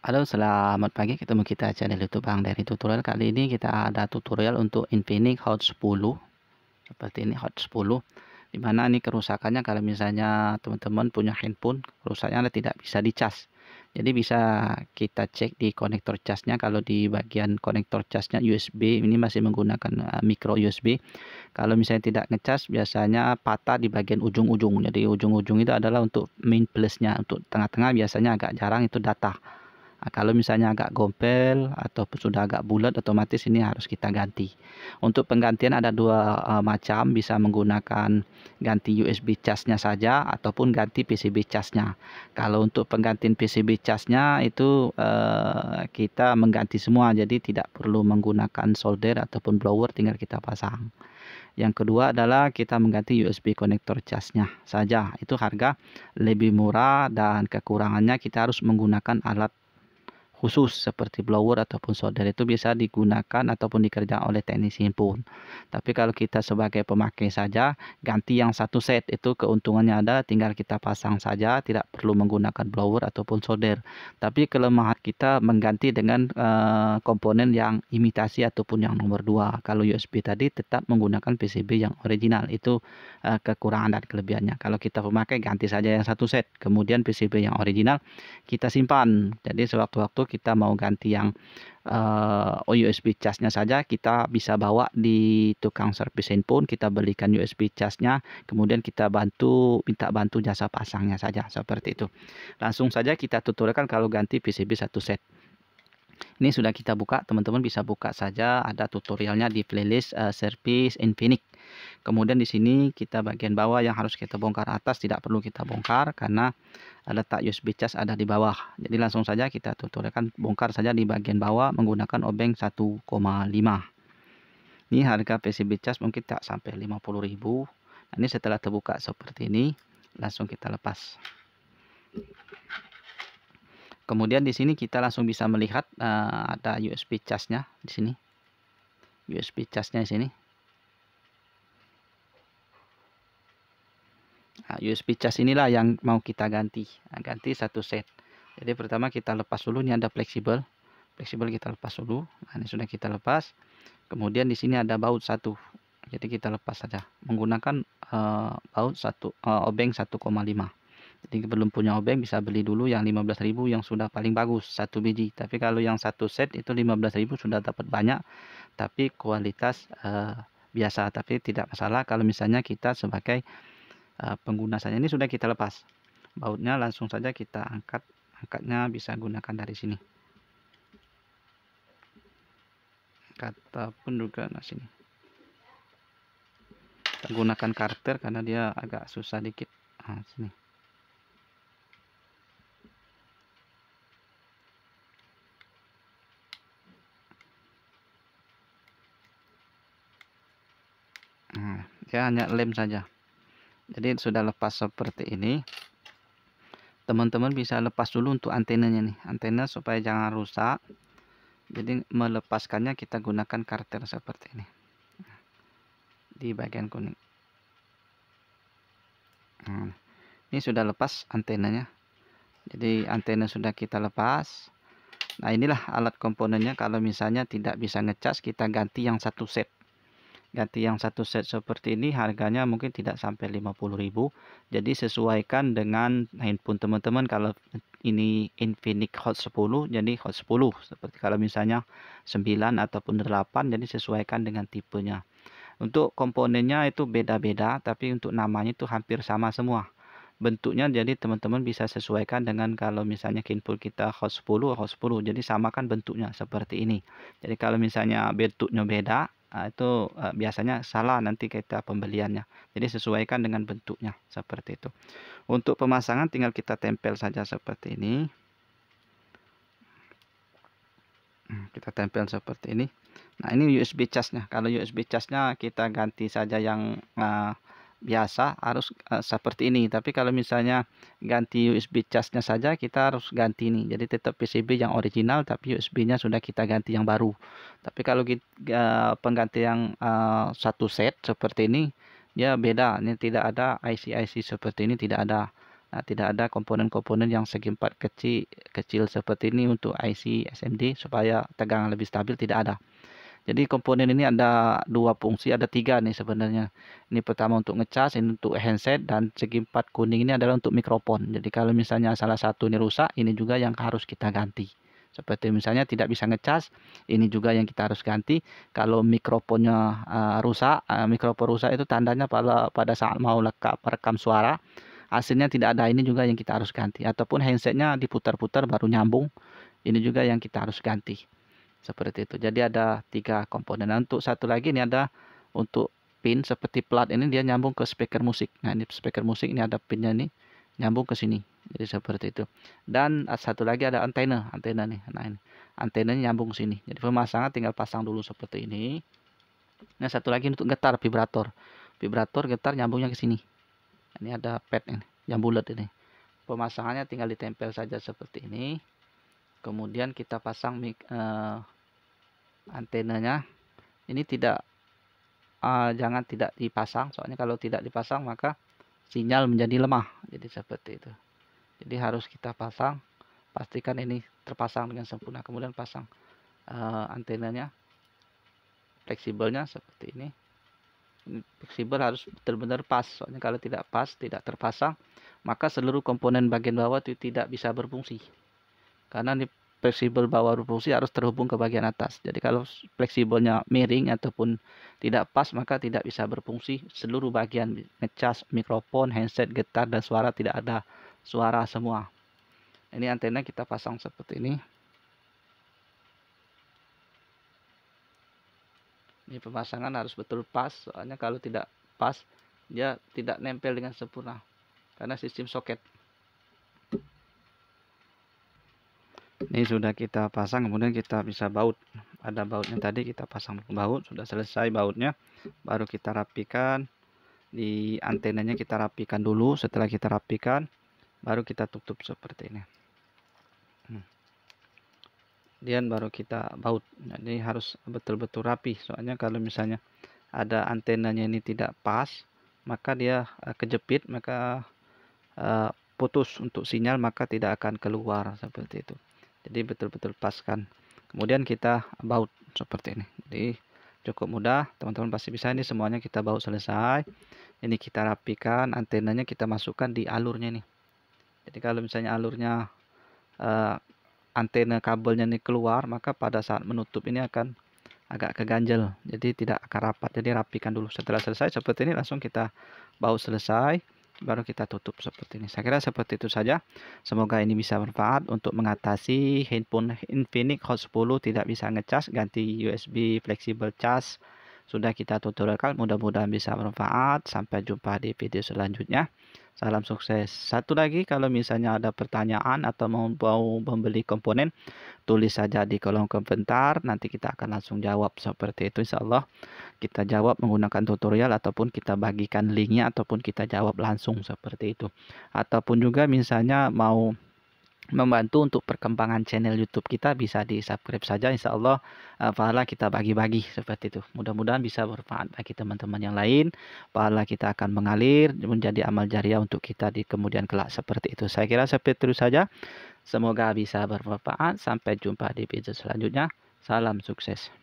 Halo, selamat pagi. Ketemu kita channel YouTube Bang Dari Tutorial. Kali ini kita ada tutorial untuk Infinix Hot 10. Seperti ini Hot 10. Dimana ini kerusakannya kalau misalnya teman-teman punya handphone, rusaknya tidak bisa dicas. Jadi bisa kita cek di konektor casnya. Kalau di bagian konektor casnya USB ini masih menggunakan micro USB. Kalau misalnya tidak ngecas, biasanya patah di bagian ujung-ujung. Jadi ujung-ujung itu adalah untuk main plusnya. Untuk tengah-tengah biasanya agak jarang itu data. Nah, kalau misalnya agak gompel atau sudah agak bulat, otomatis ini harus kita ganti. Untuk penggantian ada dua macam, bisa menggunakan ganti USB casnya saja ataupun ganti PCB casnya. Kalau untuk penggantian PCB casnya itu kita mengganti semua, jadi tidak perlu menggunakan solder ataupun blower, tinggal kita pasang. Yang kedua adalah kita mengganti USB konektor casnya saja. Itu harga lebih murah dan kekurangannya kita harus menggunakan alat khusus seperti blower ataupun solder. Itu bisa digunakan ataupun dikerjakan oleh teknisi pun. Tapi kalau kita sebagai pemakai saja, ganti yang satu set. Itu keuntungannya ada, tinggal kita pasang saja, tidak perlu menggunakan blower ataupun solder. Tapi kelemahan kita mengganti dengan komponen yang imitasi ataupun yang nomor 2. Kalau USB tadi tetap menggunakan PCB yang original. Itu kekurangan dan kelebihannya. Kalau kita pemakai, ganti saja yang satu set, kemudian PCB yang original kita simpan. Jadi sewaktu-waktu kita mau ganti yang USB casnya saja, kita bisa bawa di tukang servis handphone, kita belikan USB casnya, kemudian kita minta bantu jasa pasangnya saja, seperti itu. Langsung saja kita tutorialkan kalau ganti PCB satu set. Ini sudah kita buka, teman-teman bisa buka saja, ada tutorialnya di playlist service Infinix. Kemudian di sini kita bagian bawah yang harus kita bongkar, atas tidak perlu kita bongkar karena letak USB cas ada di bawah. Jadi langsung saja kita tutorialkan, bongkar saja di bagian bawah menggunakan obeng 1,5. Ini harga PCB cas mungkin tak sampai 50.000. Nah, ini setelah terbuka seperti ini, langsung kita lepas. Kemudian di sini kita langsung bisa melihat ada USB casnya di sini. USB casnya di sini. Nah, USB cas inilah yang mau kita ganti. Nah, ganti satu set. Jadi pertama kita lepas dulu, ini ada fleksibel. Fleksibel kita lepas dulu. Nah, ini sudah kita lepas. Kemudian di sini ada baut satu. Jadi kita lepas saja menggunakan baut obeng 1,5. Jadi belum punya obeng bisa beli dulu yang 15.000 yang sudah paling bagus, satu biji. Tapi kalau yang satu set itu 15.000 sudah dapat banyak, tapi kualitas biasa. Tapi tidak masalah kalau misalnya kita sebagai pengguna saja. Ini sudah kita lepas bautnya, langsung saja kita angkat. Angkatnya bisa gunakan dari sini. Ataupun juga nah sini. Kita gunakan karter karena dia agak susah dikit. Nah, sini. Nah, dia hanya lem saja. Jadi sudah lepas seperti ini. Teman-teman bisa lepas dulu untuk antenanya nih. Antena supaya jangan rusak. Jadi melepaskannya kita gunakan karter seperti ini. Di bagian kuning. Nah, ini sudah lepas antenanya. Jadi antena sudah kita lepas. Nah, inilah alat komponennya. Kalau misalnya tidak bisa ngecas, kita ganti yang satu set. Ganti yang satu set seperti ini, harganya mungkin tidak sampai 50.000. Jadi sesuaikan dengan handphone teman-teman. Kalau ini Infinix Hot 10, jadi Hot 10. Seperti kalau misalnya 9 ataupun 8, jadi sesuaikan dengan tipenya. Untuk komponennya itu beda-beda, tapi untuk namanya itu hampir sama semua. Bentuknya jadi teman-teman bisa sesuaikan dengan kalau misalnya handphone kita Hot 10, Hot 10. Jadi samakan bentuknya seperti ini. Jadi kalau misalnya bentuknya beda, itu biasanya salah nanti kita pembeliannya. Jadi sesuaikan dengan bentuknya seperti itu. Untuk pemasangan tinggal kita tempel saja seperti ini. Kita tempel seperti ini. Nah, ini USB casnya. Kalau USB casnya kita ganti saja yang biasa, harus seperti ini. Tapi kalau misalnya ganti USB casnya saja, kita harus ganti ini. Jadi tetap PCB yang original, tapi USB-nya sudah kita ganti yang baru. Tapi kalau pengganti yang satu set seperti ini, dia beda. Ini tidak ada IC-IC seperti ini, tidak ada. Nah, tidak ada komponen-komponen yang segi empat kecil seperti ini untuk IC SMD supaya tegangan lebih stabil, tidak ada. Jadi komponen ini ada dua fungsi, ada tiga nih sebenarnya. Ini pertama untuk ngecas, ini untuk handset, dan segi empat kuning ini adalah untuk mikrofon. Jadi kalau misalnya salah satu ini rusak, ini juga yang harus kita ganti. Seperti misalnya tidak bisa ngecas, ini juga yang kita harus ganti. Kalau mikrofonnya rusak, mikrofon rusak itu tandanya pada saat mau rekam suara, hasilnya tidak ada, ini juga yang kita harus ganti. Ataupun handsetnya diputar-putar baru nyambung, ini juga yang kita harus ganti. Seperti itu. Jadi ada tiga komponen. Nah, untuk satu lagi ini ada untuk pin seperti plat ini, dia nyambung ke speaker musik. Nah, ini speaker musik, ini ada pinnya nih nyambung ke sini. Jadi seperti itu. Dan satu lagi ada antena nih. Nah, ini antenanya nyambung ke sini. Jadi pemasangan tinggal pasang dulu seperti ini. Nah, satu lagi untuk getar vibrator. Vibrator getar nyambungnya ke sini. Ini ada pad ini, yang bulat ini. Pemasangannya tinggal ditempel saja seperti ini. Kemudian kita pasang antenanya. Ini jangan tidak dipasang, soalnya kalau tidak dipasang maka sinyal menjadi lemah. Jadi seperti itu. Jadi harus kita pasang, pastikan ini terpasang dengan sempurna. Kemudian pasang antenanya, fleksibelnya seperti ini. Fleksibel harus benar-benar pas, soalnya kalau tidak pas, tidak terpasang, maka seluruh komponen bagian bawah itu tidak bisa berfungsi. Karena ini fleksibel bawah berfungsi harus terhubung ke bagian atas. Jadi kalau fleksibelnya miring ataupun tidak pas, maka tidak bisa berfungsi seluruh bagian, ngecas, mikrofon, handset, getar, dan suara, tidak ada suara semua. Ini antena kita pasang seperti ini. Ini pemasangan harus betul pas, soalnya kalau tidak pas dia tidak nempel dengan sempurna karena sistem soket. Ini sudah kita pasang, kemudian kita bisa baut. Ada bautnya tadi, kita pasang baut. Sudah selesai bautnya, baru kita rapikan. Di antenanya kita rapikan dulu. Setelah kita rapikan, baru kita tutup seperti ini. Kemudian baru kita baut. Jadi harus betul-betul rapi. Soalnya kalau misalnya ada antenanya ini tidak pas, maka dia kejepit, maka putus untuk sinyal, maka tidak akan keluar seperti itu. Jadi betul-betul paskan. Kemudian kita baut seperti ini. Jadi cukup mudah, teman-teman pasti bisa. Ini semuanya kita baut selesai. Ini kita rapikan, antenanya kita masukkan di alurnya nih. Jadi kalau misalnya alurnya antena kabelnya ini keluar, maka pada saat menutup ini akan agak keganjel. Jadi tidak akan rapat. Jadi rapikan dulu. Setelah selesai seperti ini, langsung kita baut selesai, baru kita tutup seperti ini. Saya kira seperti itu saja. Semoga ini bisa bermanfaat untuk mengatasi handphone Infinix Hot 10 tidak bisa ngecas, ganti USB fleksibel cas. Sudah kita tutorialkan, mudah-mudahan bisa bermanfaat. Sampai jumpa di video selanjutnya. Salam sukses. Satu lagi, kalau misalnya ada pertanyaan atau mau membeli komponen, tulis saja di kolom komentar, nanti kita akan langsung jawab seperti itu. Insya Allah kita jawab menggunakan tutorial, ataupun kita bagikan linknya, ataupun kita jawab langsung seperti itu. Ataupun juga misalnya mau membantu untuk perkembangan channel YouTube kita, bisa di subscribe saja. Insya Allah pahala kita bagi-bagi seperti itu. Mudah-mudahan bisa bermanfaat bagi teman-teman yang lain. Pahala kita akan mengalir menjadi amal jariah untuk kita di kemudian kelak seperti itu. Saya kira seperti itu saja. Semoga bisa bermanfaat. Sampai jumpa di video selanjutnya. Salam sukses.